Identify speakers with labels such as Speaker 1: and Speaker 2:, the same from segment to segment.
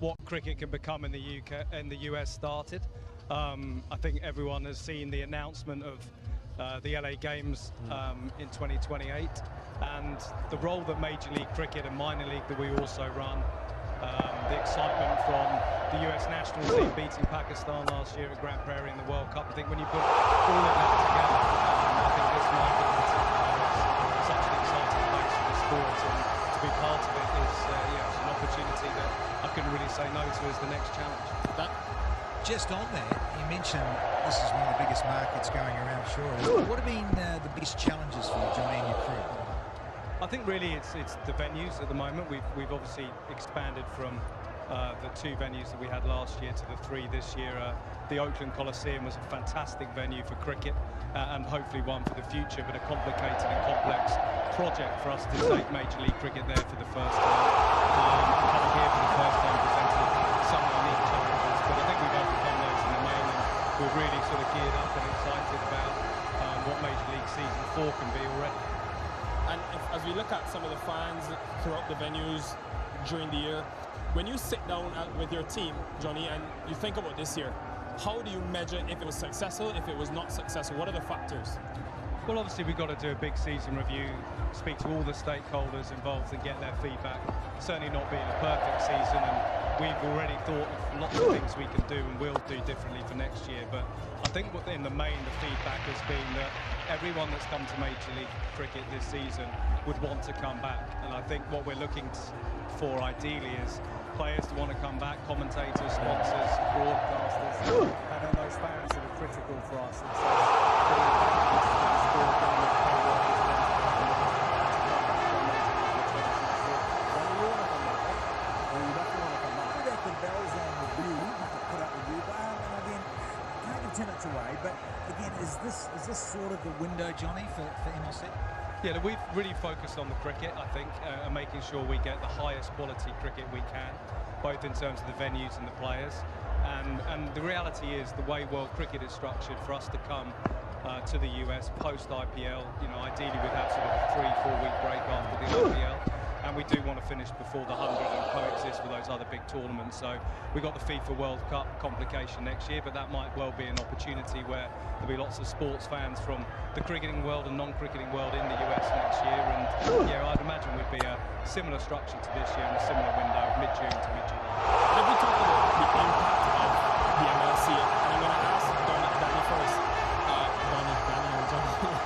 Speaker 1: what cricket can become in the UK and the US started. I think everyone has seen the announcement of the LA Games in 2028, and the role that Major League Cricket and minor league that we also run, the excitement from the US national team beating Pakistan last year at Grand Prairie in the World Cup. I think when you put all of that together, I think this market in particular is such an exciting place for the sport, and to be part of it is it's an opportunity that I couldn't really say no to as the next challenge.
Speaker 2: Just on there, you mentioned this is one of the biggest markets going around, sure. What have been the biggest challenges for you, Johnny, and your crew?
Speaker 1: I think really it's the venues at the moment. We've obviously expanded from the 2 venues that we had last year to the 3 this year. The Oakland Coliseum was a fantastic venue for cricket and hopefully one for the future, but a complicated and complex project for us to take Major League Cricket there for the first time. Coming here for the first time presented some unique challenges, but I think we've overcome those in the main, and we're really sort of geared up and excited about what Major League Season 4 can be already.
Speaker 3: And as we look at some of the fans throughout the venues during the year, when you sit down with your team, Johnny, and you think about this year, how do you measure if it was successful, if it was not successful? What are the factors?
Speaker 1: Well, obviously we've got to do a big season review, speak to all the stakeholders involved and get their feedback. Certainly not being a perfect season, and we've already thought of lots of things we can do and will do differently for next year. But I think in the main, the feedback has been that everyone that's come to Major League Cricket this season would want to come back. And I think what we're looking for ideally is players to want to come back, commentators, sponsors, broadcasters, and then those fans that are critical for us.
Speaker 2: Minutes away, but again, is this sort of the window, Johnny, for MLC?
Speaker 1: Yeah, we've really focused on the cricket, I think, and making sure we get the highest quality cricket we can, both in terms of the venues and the players. And the reality is, the way world cricket is structured, for us to come to the US post-IPL, ideally we'd have sort of a 3-4 week break after the IPL. And we do want to finish before the 100 and coexist with those other big tournaments. So we've got the FIFA World Cup complication next year, but that might well be an opportunity where there'll be lots of sports fans from the cricketing world and non-cricketing world in the US next year. And yeah, I'd imagine we'd be a similar structure to this year in a similar window, mid-June to mid-July.
Speaker 3: If we talk about the impact of the MLC, and I'm going to ask Danny first.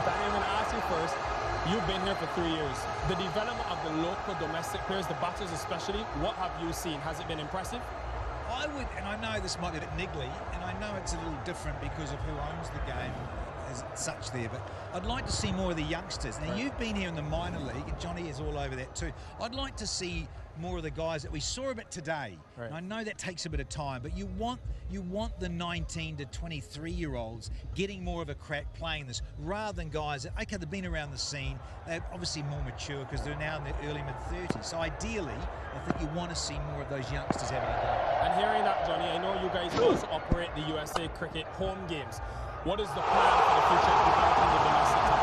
Speaker 3: Danny, I'm going to ask you first. You've been here for 3 years. The development of the local domestic players, the batters especially, what have you seen? Has it been impressive?
Speaker 2: I would, and I know this might be a bit niggly, and I know it's a little different because of who owns the game as such there, but I'd like to see more of the youngsters. Now, you've been here in the minor league, and Johnny is all over that too. I'd like to see more of the guys that we saw a bit today. Right. And I know that takes a bit of time, but you want the 19 to 23-year-olds getting more of a crack playing this, rather than guys that, okay, they've been around the scene, they're obviously more mature because they're now in their early mid-30s. So ideally, I think you want to see more of those youngsters having a go.
Speaker 3: And hearing that, Johnny, I know you guys also operate the USA Cricket home games. What is the plan for the future of developing the domestic team?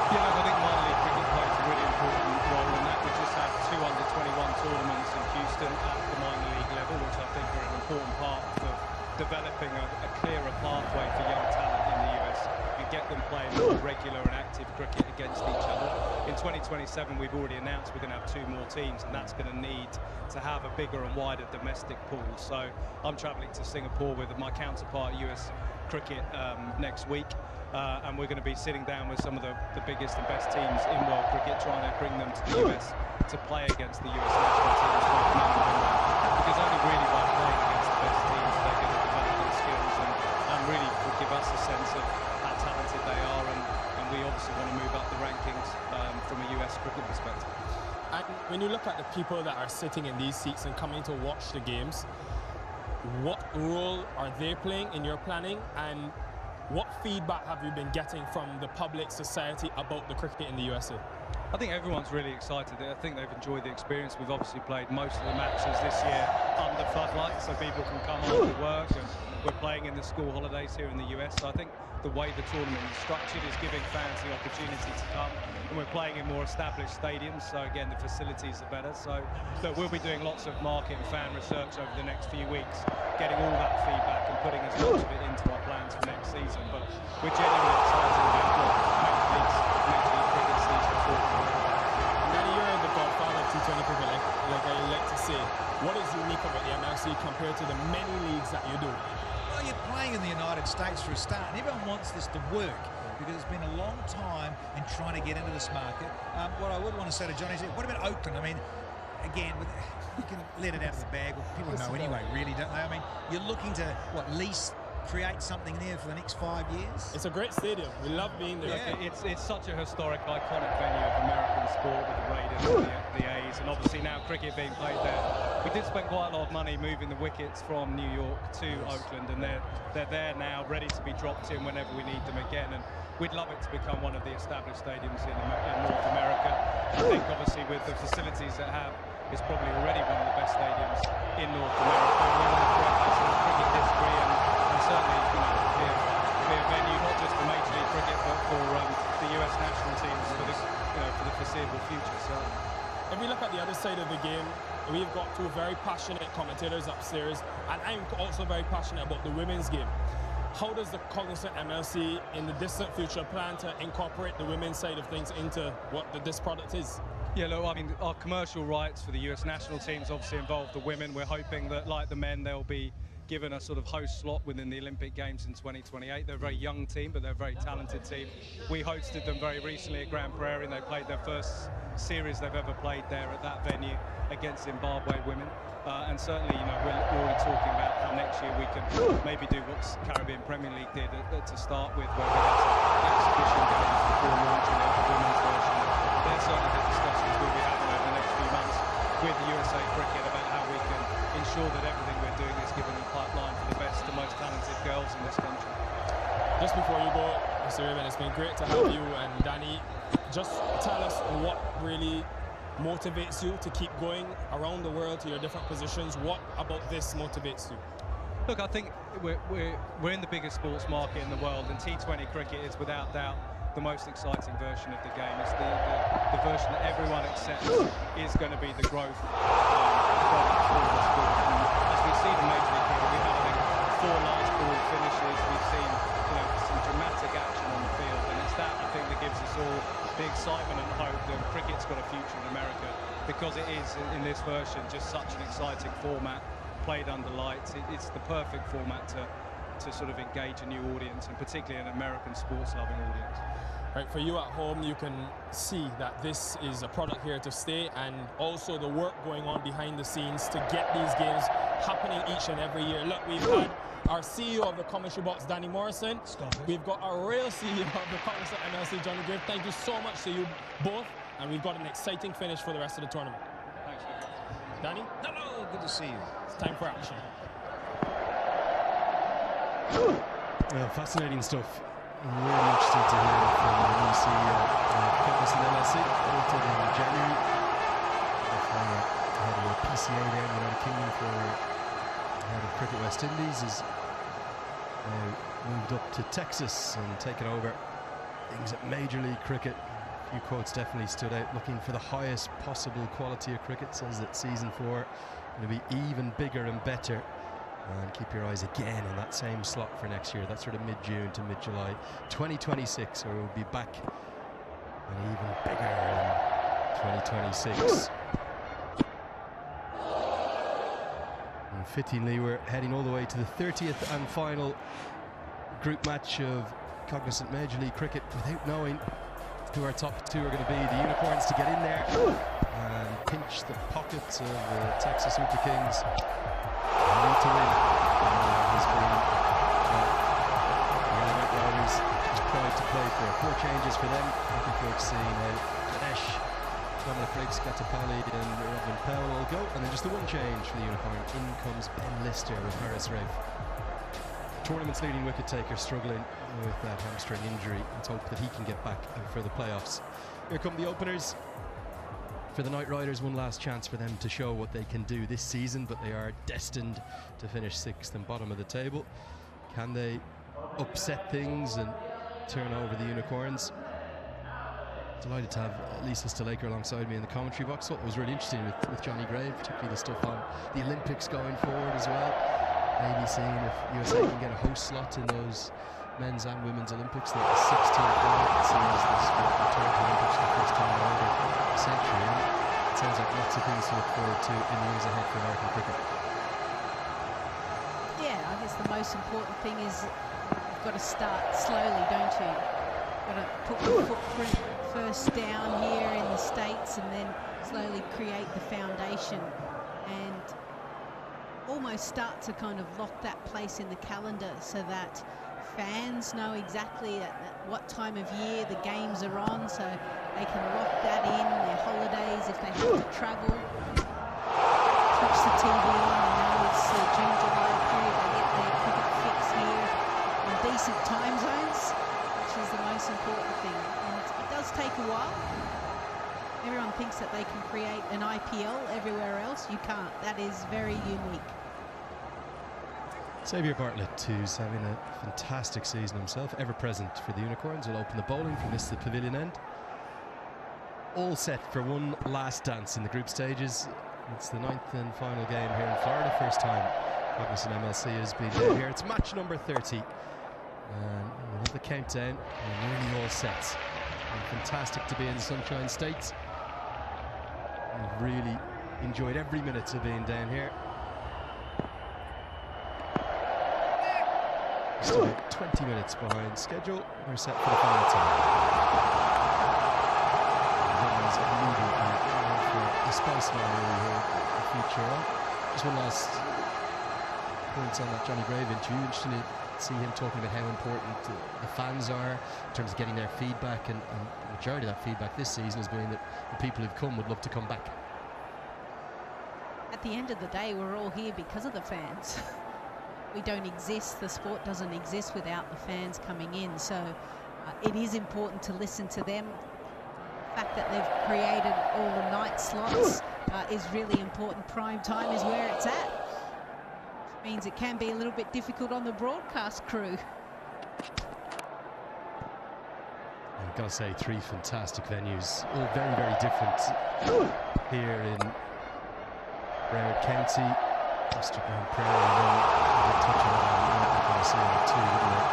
Speaker 1: Yeah, I think minor league cricket plays a really important role in that. We just had 2 under-21 tournaments in Houston at the minor league level, which I think are an important part of developing a clearer pathway for young talent in the US and get them playing more regular and active cricket against each other. In 2027, we've already announced we're going to have 2 more teams, and that's going to need to have a bigger and wider domestic pool. So I'm travelling to Singapore with my counterpart US Cricket next week, and we're going to be sitting down with some of the biggest and best teams in world cricket, trying to bring them to the US to play against the US national teams, both men and women, because only really by playing against the best teams they're going to develop their skills and really will give us a sense of how talented they are, and we obviously want to move up the rankings from a US cricket perspective.
Speaker 3: And when you look at the people that are sitting in these seats and coming to watch the games, what role are they playing in your planning, and what feedback have you been getting from the public, society about the cricket in the USA?
Speaker 1: I think everyone's really excited. I think they've enjoyed the experience. We've obviously played most of the matches this year under floodlights, so people can come after work and we're playing in the school holidays here in the US. So I think the way the tournament is structured is giving fans the opportunity to come, and we're playing in more established stadiums, so again the facilities are better. So look, we'll be doing lots of market and fan research over the next few weeks, getting all that feedback and putting as much of it into our plans for next season. But we're genuinely excited about what Major League Cricket season for.
Speaker 3: Danny, you're the godfather of T20 cricket, like I like to say. What is unique about the MLC compared to the many leagues that you do?
Speaker 2: Well, you're playing in the United States for a start, and everyone wants this to work because it's been a long time in trying to get into this market. What I would want to say to Johnny is, what about Oakland? I mean, again, you can let it out of the bag. Well, people know anyway, really, don't they? I mean, you're looking to, lease, create something there for the next 5 years?
Speaker 3: It's a great stadium. We love being there.
Speaker 1: Yeah. It's such a historic, iconic venue of American sport with the Raiders and the A's, and obviously now cricket being played there. We did spend quite a lot of money moving the wickets from New York to Oakland, and they're there now, ready to be dropped in whenever we need them again. And we'd love it to become one of the established stadiums in North America. I think obviously with the facilities it have, it's probably already one of the best stadiums in North America. We want to create that sort of cricket history and certainly, be a venue not just for Major League Cricket, but for the US national teams for the foreseeable future. So,
Speaker 3: if we look at the other side of the game, we've got two very passionate commentators upstairs, and I'm also very passionate about the women's game. How does the Cognizant MLC in the distant future plan to incorporate the women's side of things into what this product is?
Speaker 1: Yeah, look, I mean, our commercial rights for the US national teams obviously involve the women. We're hoping that, like the men, they'll be given a sort of host slot within the Olympic Games in 2028. They're a very young team, but they're a very talented team. We hosted them very recently at Grand Prairie, and they played their first series they've ever played there at that venue against Zimbabwe women. And certainly, we're already talking about how next year we can maybe do what Caribbean Premier League did to start with, where we had some exhibition games before launching a women's version. They're certainly the discussions we'll be having over the next few months with the USA Cricket about how we can ensure that everything we're doing is given a pipeline for the best and most talented girls in this country.
Speaker 3: Just before you go, Mr. Raven, it's been great to have you and Danny. Just tell us what really motivates you to keep going around the world to your different positions. What about this motivates you?
Speaker 1: Look, I think we're in the biggest sports market in the world, and T20 cricket is without doubt the most exciting version of the game. It's the version that everyone accepts is going to be the growth product for the sport. And as we see the Major League Cricket, we've had, I think, 4 large ball finishes. We've seen some dramatic action on the field, and it's that, I think, that gives us all the excitement and hope that cricket's got a future in America, because it is, in this version, just such an exciting format, played under lights. It's the perfect format to sort of engage a new audience, and particularly an American sports-loving audience.
Speaker 3: Right, for you at home, you can see that this is a product here to stay, and also the work going on behind the scenes to get these games happening each and every year. Look, we've had our CEO of the commentary box, Danny Morrison. We've got our real CEO of the Cognizant MLC, Johnny Griff. Thank you so much to you both, and we've got an exciting finish for the rest of the tournament.
Speaker 1: Thanks,
Speaker 3: Danny?
Speaker 2: Hello, good to see you.
Speaker 3: It's time for action.
Speaker 4: Fascinating stuff. Really interesting to hear from the new CEO of Cognizant MLC, appointed in January. Head of the PCA there in the United Kingdom for head of Cricket West Indies, is moved up to Texas and taken over things at Major League Cricket. A few quotes definitely stood out. Looking for the highest possible quality of cricket, says that season 4 going to be even bigger and better. And keep your eyes again on that same slot for next year. That's sort of mid-June to mid-July 2026, or we'll be back and even bigger in 2026. And fittingly, we're heading all the way to the 30th and final group match of Cognizant Major League Cricket without knowing who our top 2 are going to be. The Unicorns to get in there and pinch the pockets of the Texas Super Kings. They need to win. Has been the Element Riders is proud to play for. 4 changes for them. Looking forward to seeing Ganesh, Dominic Briggs, Gatapali and Robin Powell all go. And then just the 1 change for the Unicorn. In comes Ben Lister with Harris Rafe. Tournament's leading wicket taker struggling with that hamstring injury. Let's hope that he can get back for the playoffs. Here come the openers. For the Knight Riders, 1 last chance for them to show what they can do this season, but they are destined to finish 6th and bottom of the table. Can they upset things and turn over the Unicorns? Delighted to have Lisa LAKR alongside me in the commentary box. Thought it was really interesting with Johnny Grave, particularly the stuff on the Olympics going forward as well. Maybe seeing if USA can get a host slot in those men's and women's Olympics. The 16th one, it seems the sport returned to Olympics for the first time in over a century. And it sounds like lots of things to look forward to in the years ahead for American cricket.
Speaker 5: Yeah, I guess the most important thing is you've got to start slowly, don't you? You've got to put your footprint first down here in the States and then slowly create the foundation and almost start to kind of lock that place in the calendar so that fans know exactly at what time of year the games are on, so they can lock that in their holidays if they have to travel. Switch the TV on and know it's June, July period. They get their cricket fix here in decent time zones, which is the most important thing. And it does take a while. Everyone thinks that they can create an IPL everywhere else. You can't. That is very unique.
Speaker 4: Xavier Bartlett, who's having a fantastic season himself, ever present for the Unicorns, will open the bowling from this to the pavilion end. All set for one last dance in the group stages. It's the 9th and final game here in Florida. First time Cognizant MLC has been down here. It's match number 30. And we'll have the countdown. We're nearly all set. And fantastic to be in the Sunshine State. I've really enjoyed every minute of being down here. Just about 20 minutes behind schedule. We're set for the final time. For the Spice Line here, the feature on. Just one last point on that Johnny Grave interview. Interesting to see him talking about how important the fans are in terms of getting their feedback, and the majority of that feedback this season has been that the people who've come would love to come back.
Speaker 5: At the end of the day, we're all here because of the fans. We don't exist, the sport doesn't exist without the fans coming in, so it is important to listen to them. The fact that they've created all the night slots is really important. Prime time is where it's at. Which means it can be a little bit difficult on the broadcast crew.
Speaker 4: I've got to say, 3 fantastic venues, all very, very different here in Broward County. Instagram Prairie, and then we'll touch on the Coliseum too, didn't it?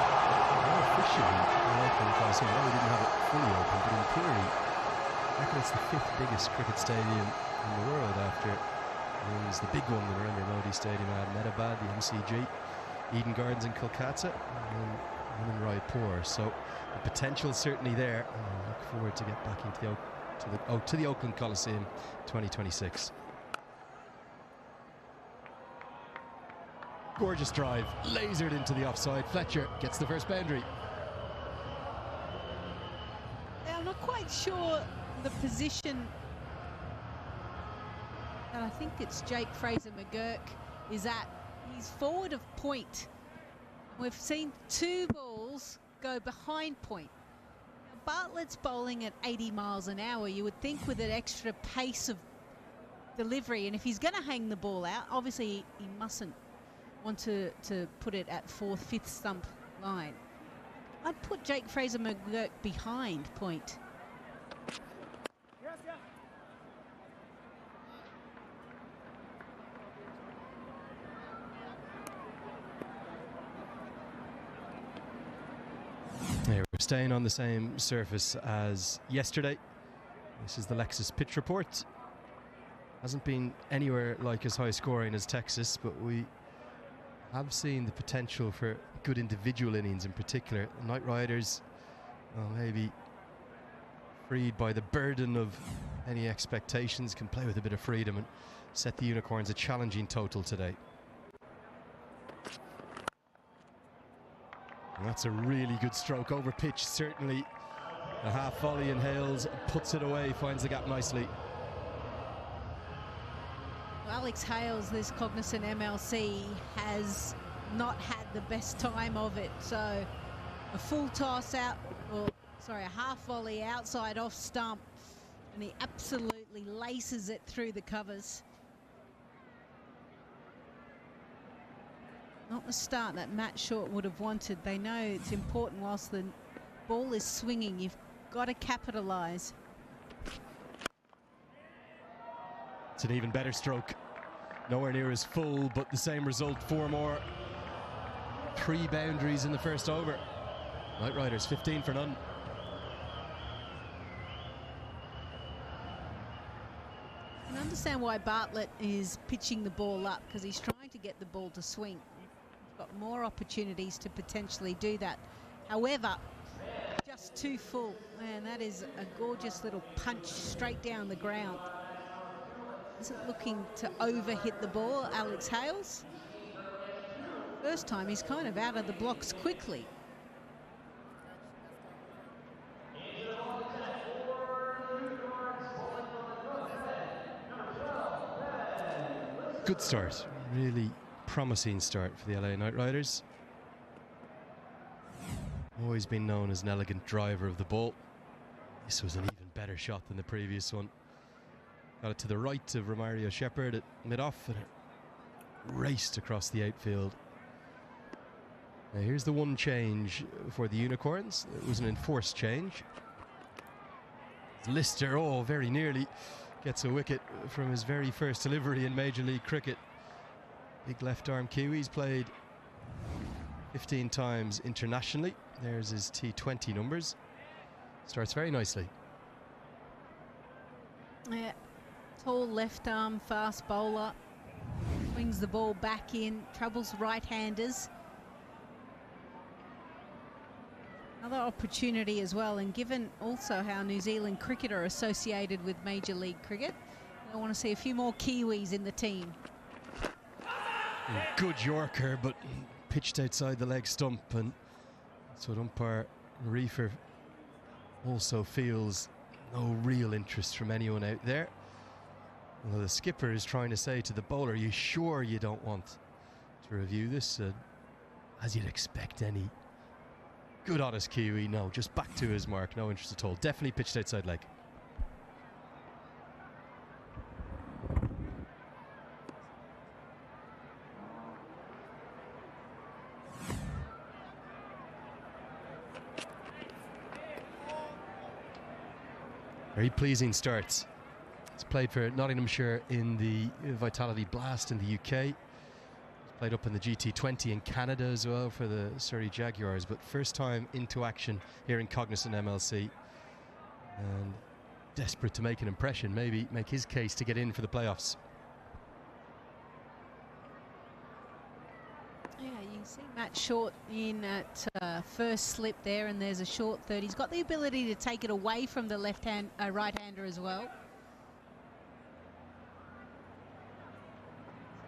Speaker 4: Well, officially, the Coliseum, we didn't have it fully open, but in theory, I reckon it's the 5th biggest cricket stadium in the world after it was the big one, the Narendra Modi Stadium at Ahmedabad, the MCG, Eden Gardens in Kolkata, and in Raipur. So the potential's certainly there, and I look forward to get back into the Oakland Coliseum 2026. Gorgeous drive, lasered into the offside. Fletcher gets the first boundary.
Speaker 5: Now, I'm not quite sure the position that I think it's Jake Fraser-McGurk is at. He's forward of point. We've seen 2 balls go behind point. Now, Bartlett's bowling at 80 miles an hour. You would think with an extra pace of delivery, and if he's going to hang the ball out, obviously he mustn't want to put it at 4th, 5th stump line. I'd put Jake Fraser-McGurk behind point.
Speaker 4: Yeah, we're staying on the same surface as yesterday. This is the Lexus pitch report. Hasn't been anywhere like as high scoring as Texas, but we have seen the potential for good individual innings in particular. The Knight Riders, well, maybe freed by the burden of any expectations, can play with a bit of freedom and set the Unicorns a challenging total today. And that's a really good stroke over pitch, certainly. A half volley in Hales, puts it away, finds the gap nicely.
Speaker 5: Alex Hales, this Cognizant MLC, has not had the best time of it. So a full toss out, or sorry, a half volley outside off stump, and he absolutely laces it through the covers. Not the start that Matt Short would have wanted. They know it's important whilst the ball is swinging. You've got to capitalise.
Speaker 4: It's an even better stroke. Nowhere near as full, but the same result. 4 more. 3 boundaries in the first over. Knight Riders 15 for none.
Speaker 5: I can understand why Bartlett is pitching the ball up, because he's trying to get the ball to swing. He's got more opportunities to potentially do that. However, just too full. Man, that is a gorgeous little punch straight down the ground. Isn't looking to overhit the ball, Alex Hales. First time he's kind of out of the blocks quickly.
Speaker 4: Good start, really promising start for the LA Knight Riders. Always been known as an elegant driver of the ball. This was an even better shot than the previous one. Got it to the right of Romario Shepherd at mid-off, and it raced across the outfield. Now here's the one change for the Unicorns. It was an enforced change. Lister, oh, very nearly gets a wicket from his very first delivery in Major League Cricket. Big left-arm Kiwi's played 15 times internationally. There's his T20 numbers. Starts very nicely.
Speaker 5: Yeah, tall left-arm fast bowler. Swings the ball back in, troubles right-handers. Another opportunity as well, and given also how New Zealand cricket are associated with Major League Cricket, I want to see a few more Kiwis in the team.
Speaker 4: Good Yorker, but pitched outside the leg stump, and that's what umpire Reefer also feels no real interest from anyone out there. Well, the skipper is trying to say to the bowler, "Are you sure you don't want to review this?" As you'd expect any good honest Kiwi, no, just back to his mark, no interest at all. Definitely pitched outside leg. Very pleasing starts. He's played for Nottinghamshire in the Vitality Blast in the UK. He's played up in the GT20 in Canada as well for the Surrey Jaguars, but first time into action here in Cognizant MLC. And desperate to make an impression, maybe make his case to get in for the playoffs.
Speaker 5: Yeah, you can see Matt Short in at first slip there, and there's a short third. He's got the ability to take it away from the right-hander as well.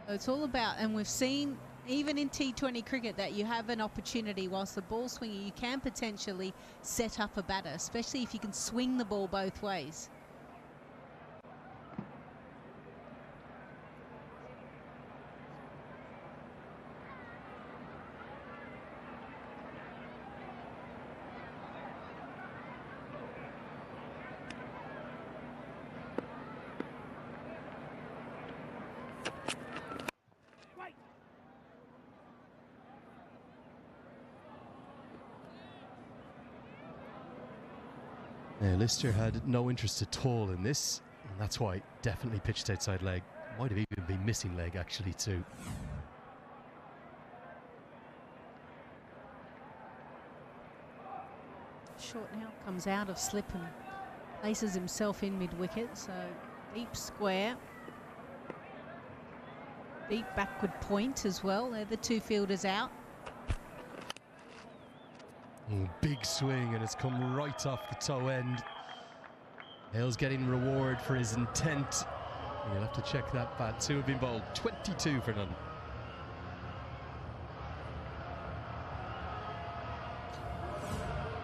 Speaker 5: So it's all about, and we've seen even in T20 cricket that you have an opportunity whilst the ball's swinging, you can potentially set up a batter, especially if you can swing the ball both ways.
Speaker 4: Now, Lister had no interest at all in this, and that's why definitely pitched outside leg. Might have even been missing leg actually too.
Speaker 5: Short now comes out of slip and places himself in mid-wicket, so deep square. Deep backward point as well. They're the two fielders out.
Speaker 4: Big swing, and it's come right off the toe end. Hale's getting reward for his intent. And you'll have to check that bat. 2 have been bowled, 22 for none.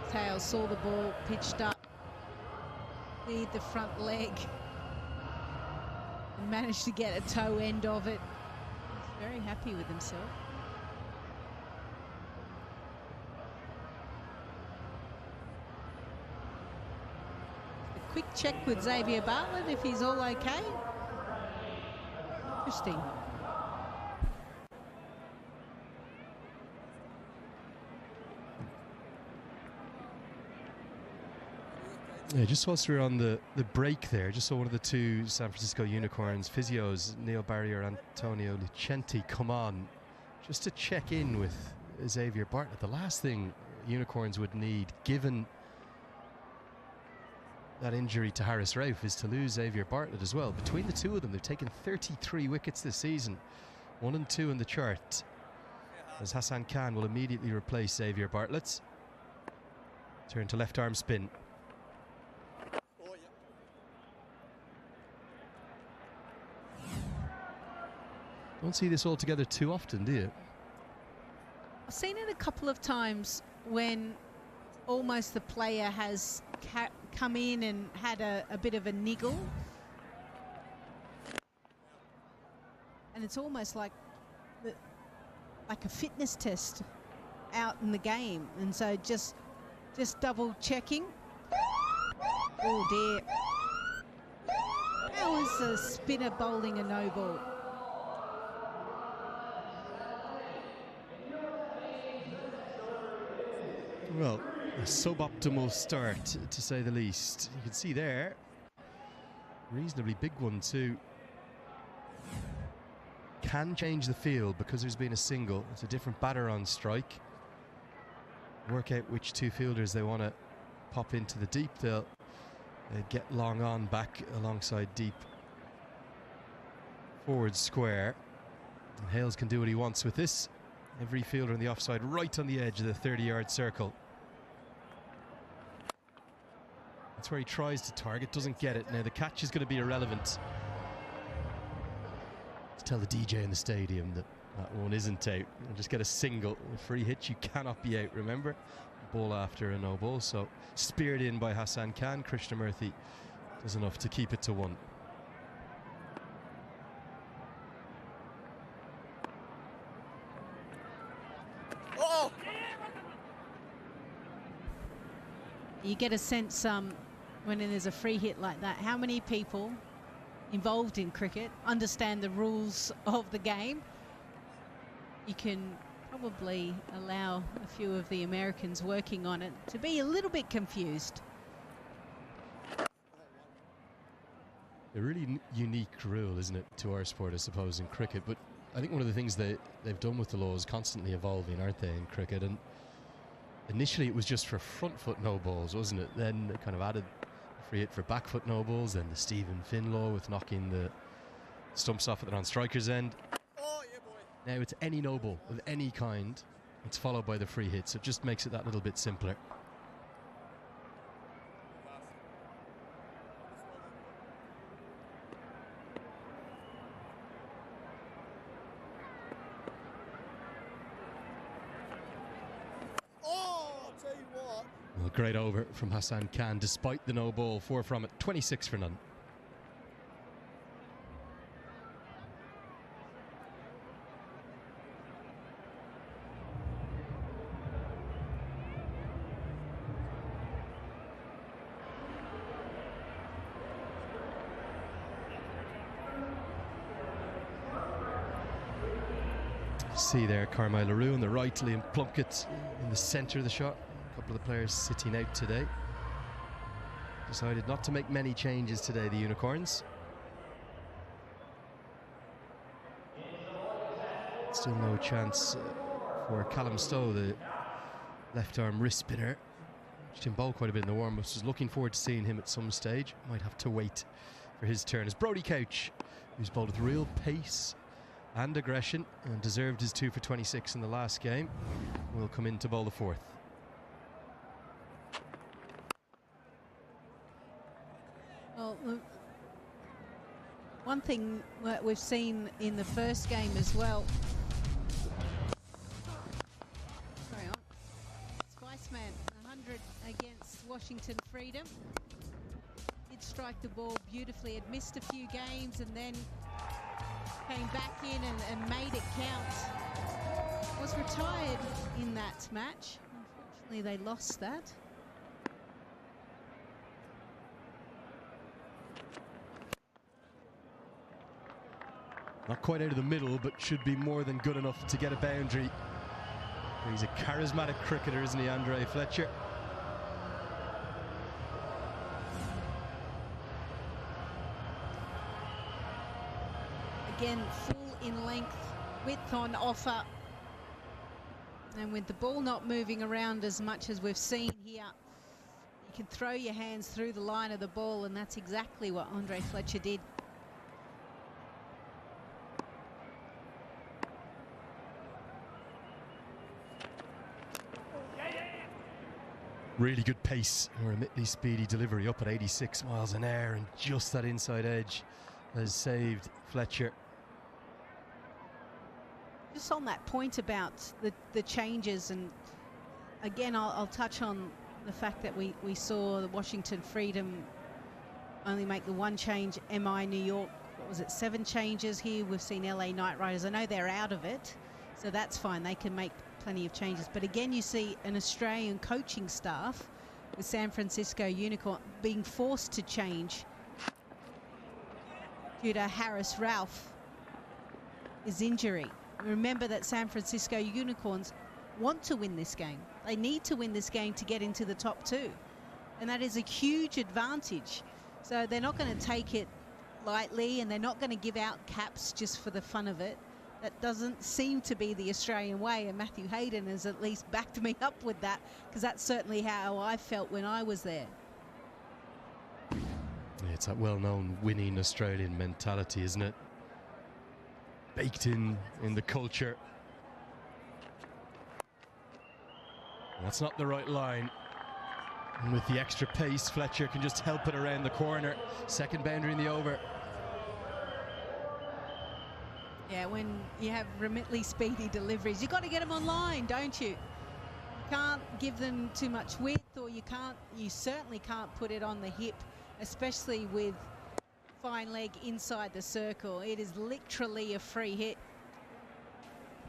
Speaker 5: Tails saw the ball, pitched up, cleared the front leg, and managed to get a toe end of it. He's very happy with himself. Quick check with Xavier Bartlett if he's all okay.
Speaker 4: Yeah, just whilst we were on the break there, just saw one of the two San Francisco Unicorns physios, Neil Barry or Antonio Lucenti, come on just to check in with Xavier Bartlett. The last thing Unicorns would need, given that injury to Harris Rauf, is to lose Xavier Bartlett as well. Between the two of them, they've taken 33 wickets this season, 1 and 2 in the chart, as Hassan Khan will immediately replace Xavier Bartlett. Turn to left arm spin. Don't see this all together too often, do you?
Speaker 5: I've seen it a couple of times when almost the player has come in and had a bit of a niggle. And it's almost like a fitness test out in the game. And so just double checking. Oh dear. How is a spinner bowling a no ball?
Speaker 4: Well, a suboptimal start, to say the least. You can see there, reasonably big one too. Can change the field because there's been a single. It's a different batter on strike. Work out which two fielders they want to pop into the deep. They'll get long on back alongside deep forward square. And Hales can do what he wants with this. Every fielder on the offside right on the edge of the 30-yard circle. That's where he tries to target, doesn't get it. Now the catch is going to be irrelevant. To tell the DJ in the stadium that that one isn't out. You'll just get a single. A free hit, you cannot be out, remember? Ball after a no ball. So speared in by Hassan Khan. Krishnamurthy does enough to keep it to 1.
Speaker 5: Oh! You get a sense when there's a free hit like that, how many people involved in cricket understand the rules of the game. You can probably allow a few of the Americans working on it to be a little bit confused.
Speaker 4: A really unique rule, isn't it, to our sport, I suppose, in cricket. But I think one of the things they've done with the law is constantly evolving, aren't they, in cricket? And initially it was just for front foot no balls, wasn't it? Then they kind of added free hit for back foot no balls, then the Stephen Finn law with knocking the stumps off at the non-striker's end.
Speaker 6: Oh, yeah, boy.
Speaker 4: Now it's any no ball of any kind, it's followed by the free hit, so it just makes it that little bit simpler. Well, great over from Hassan Khan despite the no ball. 4 from it, 26 for none. See there, Carmine LaRue on the right, Liam Plunkett in the centre of the shot. A couple of the players sitting out today. Decided not to make many changes today, the Unicorns. Still no chance for Callum Stowe, the left arm wrist spinner. Watched him bowl quite a bit in the warm-ups. Was looking forward to seeing him at some stage. Might have to wait for his turn. As Brodie Couch, who's bowled with real pace and aggression and deserved his 2 for 26 in the last game, will come in to bowl the 4th.
Speaker 5: Well, one thing that we've seen in the first game as well. Carry on. Spiceman, 100 against Washington Freedom. Did strike the ball beautifully. Had missed a few games and then came back in and made it count. Was retired in that match. Unfortunately, they lost that.
Speaker 4: Not quite out of the middle, but should be more than good enough to get a boundary. He's a charismatic cricketer, isn't he, Andre Fletcher?
Speaker 5: again, full in length, width on offer. And with the ball not moving around as much as we've seen here, you can throw your hands through the line of the ball, and that's exactly what Andre Fletcher did.
Speaker 4: Really good pace, or admittedly speedy delivery up at 86 miles an hour, and just that inside edge has saved Fletcher.
Speaker 5: Just on that point about the changes, and again I'll touch on the fact that we saw the Washington Freedom only make the one change. MI New York, what was it, 7 changes here. We've seen LA Knight Riders, I know they're out of it, so that's fine, they can make plenty of changes. But again, you see an Australian coaching staff with San Francisco Unicorn being forced to change due to Harris Ralph, his injury. Remember that San Francisco Unicorns want to win this game. They need to win this game to get into the top 2, and that is a huge advantage. So they're not going to take it lightly, and they're not going to give out caps just for the fun of it. That doesn't seem to be the Australian way, and Matthew Hayden has at least backed me up with that, because that's certainly how I felt when I was there.
Speaker 4: Yeah, it's that well-known winning Australian mentality, isn't it? Baked in the culture. That's not the right line. And with the extra pace, Fletcher can just help it around the corner. Second boundary in the over.
Speaker 5: Yeah, when you have remotely speedy deliveries, you've got to get them online, don't you? You can't give them too much width, or you certainly can't put it on the hip, especially with fine leg inside the circle. It is literally a free hit.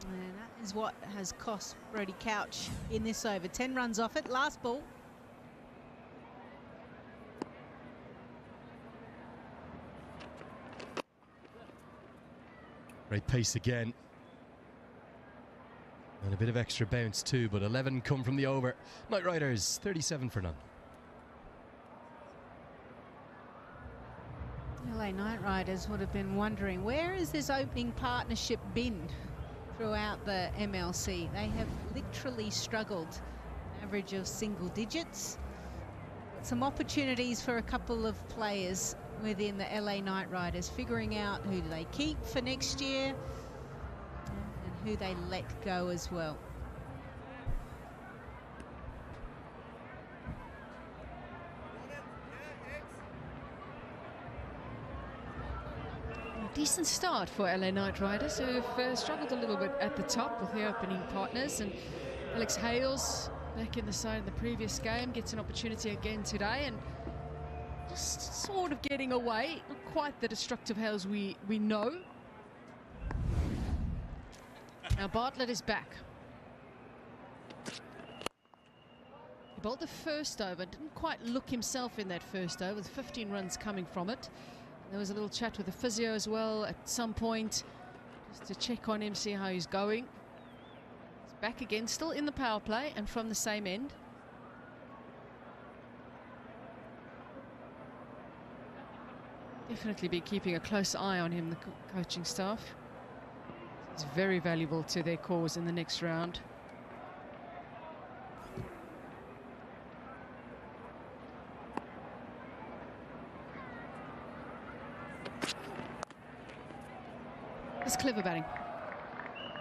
Speaker 5: And that is what has cost Brody Couch in this over. 10 runs off it, last ball.
Speaker 4: Great pace again. And a bit of extra bounce too, but 11 come from the over. Knight Riders, 37 for none.
Speaker 5: LA Knight Riders would have been wondering, where has this opening partnership been throughout the MLC? They have literally struggled, average of single digits. Some opportunities for a couple of players within the LA Knight Riders, figuring out who do they keep for next year and who they let go as well.
Speaker 6: Decent start for LA Knight Riders, who have struggled a little bit at the top with their opening partners, and Alex Hales back in the side in the previous game gets an opportunity again today, and just sort of getting away. Not quite the destructive Hales we know. Now Bartlett is back. He bowled the first over, didn't quite look himself in that first over, with 15 runs coming from it. There was a little chat with the physio as well at some point, just to check on him, see how he's going. He's back again, still in the power play and from the same end. Definitely be keeping a close eye on him, the coaching staff. He's very valuable to their cause in the next round. It's clever batting.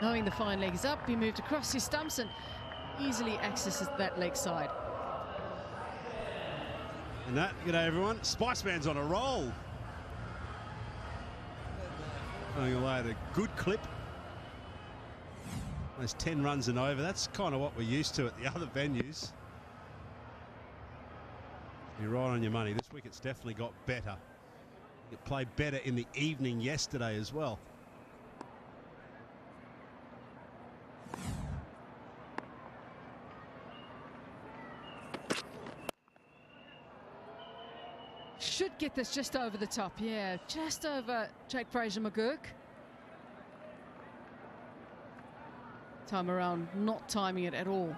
Speaker 6: Knowing the fine leg is up, he moved across his stumps and easily accesses that leg side.
Speaker 7: And that, g'day everyone, Spiceman's on a roll. Going away at a good clip. Those 10 runs and over, that's kind of what we're used to at the other venues. You're right on your money. This wicket's definitely got better. It played better in the evening yesterday as well.
Speaker 6: Should get this just over the top, yeah, just over Jake Fraser-McGurk. Time around, not timing it at all.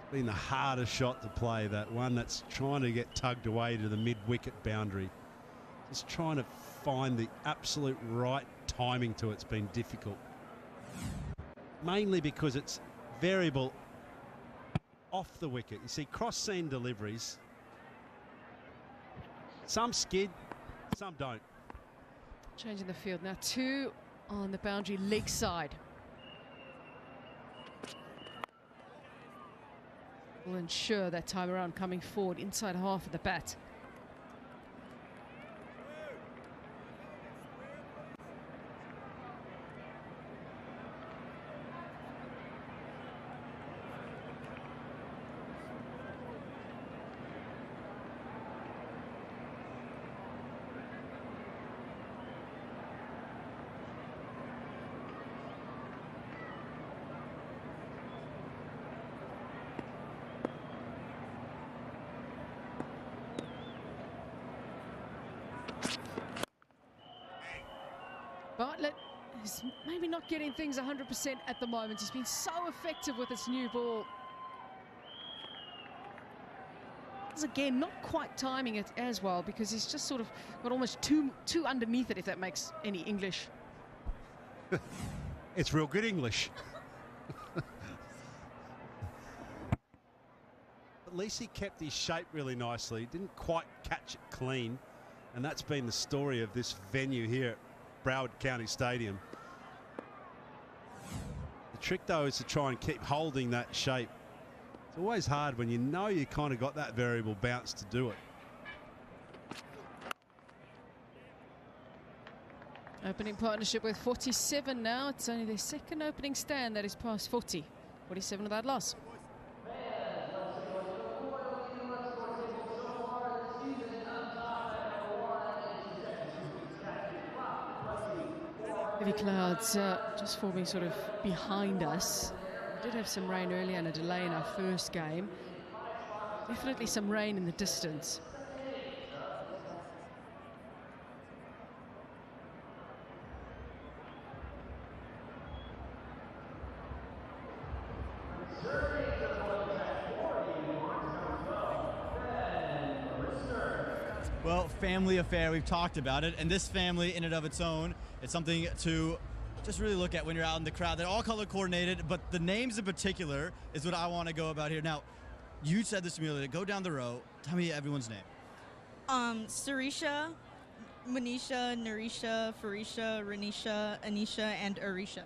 Speaker 7: It's been the hardest shot to play, that one that's trying to get tugged away to the mid-wicket boundary. Just trying to find the absolute right timing to it's been difficult. Mainly because it's variable off the wicket. You see cross-seam deliveries. Some skid, some don't.
Speaker 6: Changing the field now, 2 on the boundary leg side. Will ensure that time around coming forward inside half of the bat. Bartlett is maybe not getting things 100% at the moment. He's been so effective with his new ball. Again, not quite timing it as well, because he's just sort of got almost too underneath it, if that makes any English.
Speaker 7: It's real good English. At least he kept his shape really nicely. Didn't quite catch it clean. And that's been the story of this venue here at Broward County Stadium. The trick, though, is to try and keep holding that shape. It's always hard when you know you kind of got that variable bounce to do it.
Speaker 6: Opening partnership with 47 now. It's only their second opening stand that is past 40. 47 without loss. Heavy clouds just forming sort of behind us. We did have some rain earlier and a delay in our first game. Definitely some rain in the distance.
Speaker 8: Well, family affair, we've talked about it, and this family in and of its own, it's something to just really look at when you're out in the crowd. They're all color coordinated, but the names in particular is what I want to go about here. Now, you said this to me earlier, go down the row, tell me everyone's name.
Speaker 9: Sarisha, Manisha, Narisha, Farisha, Renisha, Anisha, and Arisha.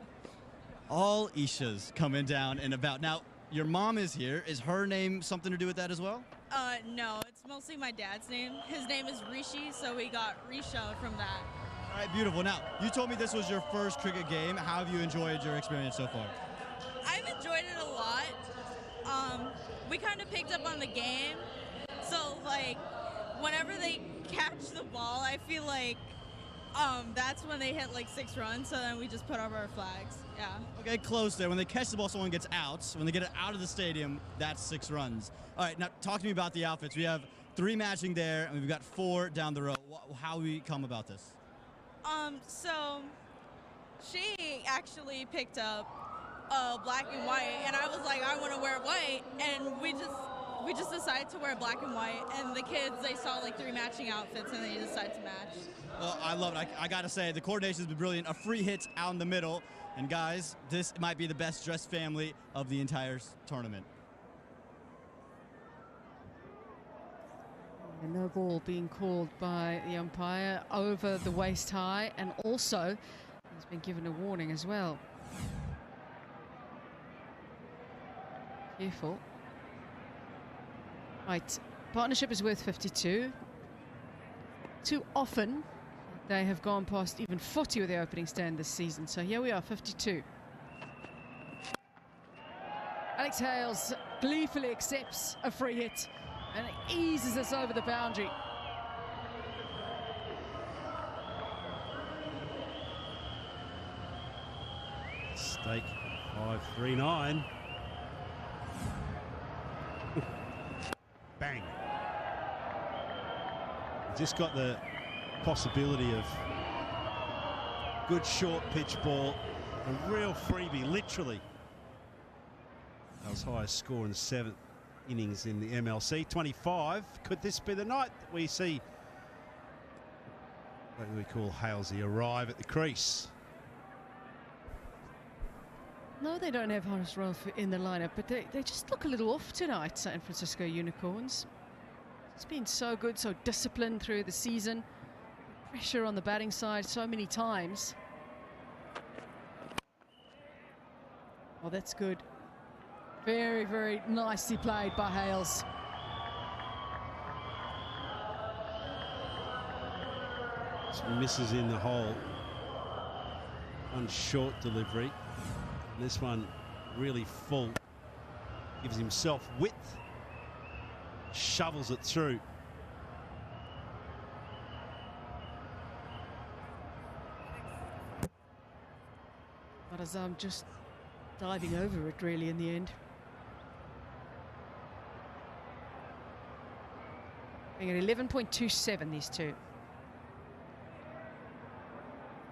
Speaker 8: All Ishas coming down and about. Now, your mom is here. Is her name something to do with that as well?
Speaker 9: No, it's mostly my dad's name. His name is Rishi, so we got Risha from that.
Speaker 8: All right, beautiful. Now, you told me this was your first cricket game. How have you enjoyed your experience so far?
Speaker 9: I've enjoyed it a lot. We kind of picked up on the game, so like whenever they catch the ball, I feel like that's when they hit like 6 runs, so then we just put up our flags. Yeah. Okay, close there. When they catch the ball, someone gets out. When they get it out of the stadium, that's 6 runs. All right, now talk to me about the outfits. We have 3 matching there, and we've got 4 down the row. How we come about this? So she actually picked up black and white, and I was like, I want to wear white, and we just decided to wear black and white, and the kids, they saw like 3 matching outfits, and they decided to match.
Speaker 8: Well, I love it. I got to say, the coordination has been brilliant. A free hit out in the middle, and guys, this might be the best dressed family of the entire tournament.
Speaker 6: And no ball being called by the umpire over the waist high, and also he's been given a warning as well. Careful. Right, partnership is worth 52. Too often they have gone past even 40 with their opening stand this season. So here we are, 52. Alex Hales gleefully accepts a free hit and eases us over the boundary.
Speaker 7: Stake 5-3-9. Bang. Just got the possibility of good short pitch ball, a real freebie, literally. That was highest score in the 7th innings in the MLC. 25. Could this be the night that we see What do we call Halesy arrive at the crease?
Speaker 6: No, they don't have Horace Rolfe in the lineup, but they just look a little off tonight, San Francisco Unicorns. It's been so good, so disciplined through the season. Pressure on the batting side so many times. Oh, that's good. Very, very nicely played by Hales.
Speaker 7: Misses in the hole. One short delivery. This one really full. Gives himself width. Shovels it through.
Speaker 6: Marazam just diving over it really in the end. Being at 11.27, these two.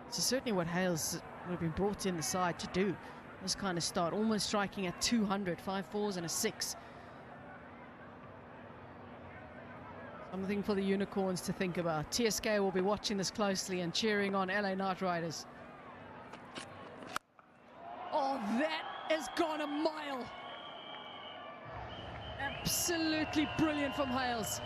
Speaker 6: So certainly what Hales would have been brought in the side to do. This kind of start, almost striking at 200, 5 fours and a 6. Something for the Unicorns to think about. TSK will be watching this closely and cheering on LA Knight Riders. Oh, that has gone a mile. Absolutely brilliant from Hales.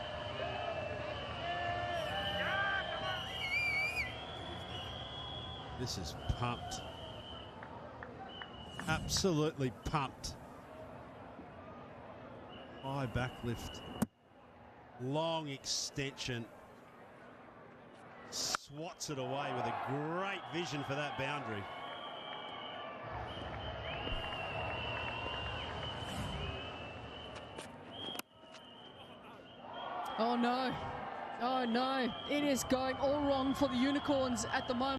Speaker 7: This is pumped. Absolutely pumped. High back lift. Long extension. Swats it away with a great vision for that boundary.
Speaker 6: Oh no. Oh no. It is going all wrong for the Unicorns at the moment.